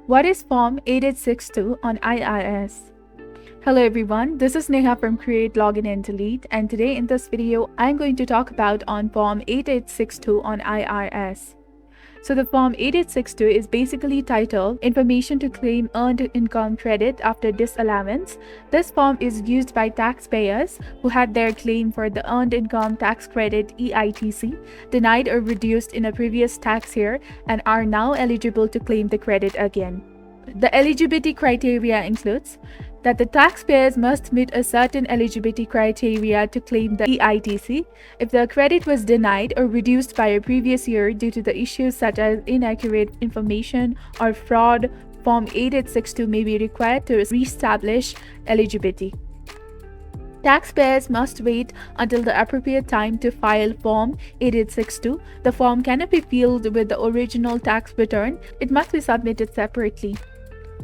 What is Form 8862 on IRS? Hello everyone, this is Neha from Create, Login and Delete, and today in this video, I'm going to talk about on Form 8862 on IRS. So the Form 8862 is basically titled Information to Claim Earned Income Credit After Disallowance. This form is used by taxpayers who had their claim for the Earned Income Tax Credit EITC denied or reduced in a previous tax year and are now eligible to claim the credit again. The eligibility criteria includes that the taxpayers must meet a certain eligibility criteria to claim the EITC. If the credit was denied or reduced by a previous year due to the issues such as inaccurate information or fraud, Form 8862 may be required to reestablish eligibility. Taxpayers must wait until the appropriate time to file Form 8862. The form cannot be filed with the original tax return. It must be submitted separately.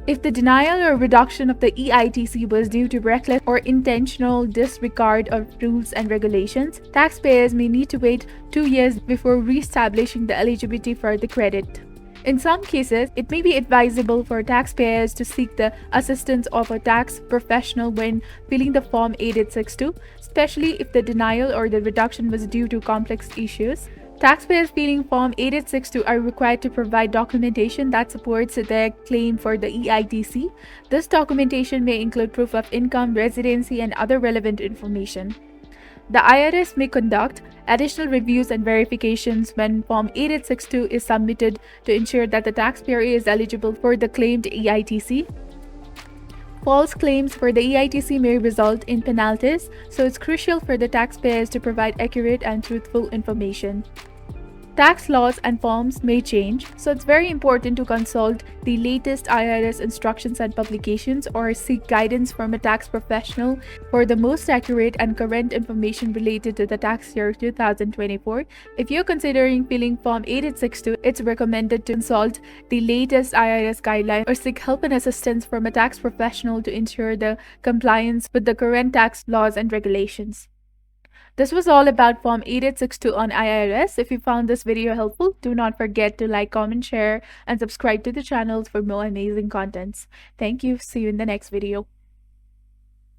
If the denial or reduction of the EITC was due to reckless or intentional disregard of rules and regulations, taxpayers may need to wait 2 years before re-establishing the eligibility for the credit. In some cases, it may be advisable for taxpayers to seek the assistance of a tax professional when filling the Form 8862, especially if the denial or the reduction was due to complex issues. Taxpayers filing Form 8862 are required to provide documentation that supports their claim for the EITC. This documentation may include proof of income, residency, and other relevant information. The IRS may conduct additional reviews and verifications when Form 8862 is submitted to ensure that the taxpayer is eligible for the claimed EITC. False claims for the EITC may result in penalties, so it's crucial for the taxpayers to provide accurate and truthful information. Tax laws and forms may change, so it's very important to consult the latest IRS instructions and publications or seek guidance from a tax professional for the most accurate and current information related to the tax year 2024. If you're considering filing Form 8862, it's recommended to consult the latest IRS guidelines or seek help and assistance from a tax professional to ensure the compliance with the current tax laws and regulations. This was all about Form 8862 on IRS. If you found this video helpful, do not forget to like, comment, share, and subscribe to the channel for more amazing contents. Thank you. See you in the next video.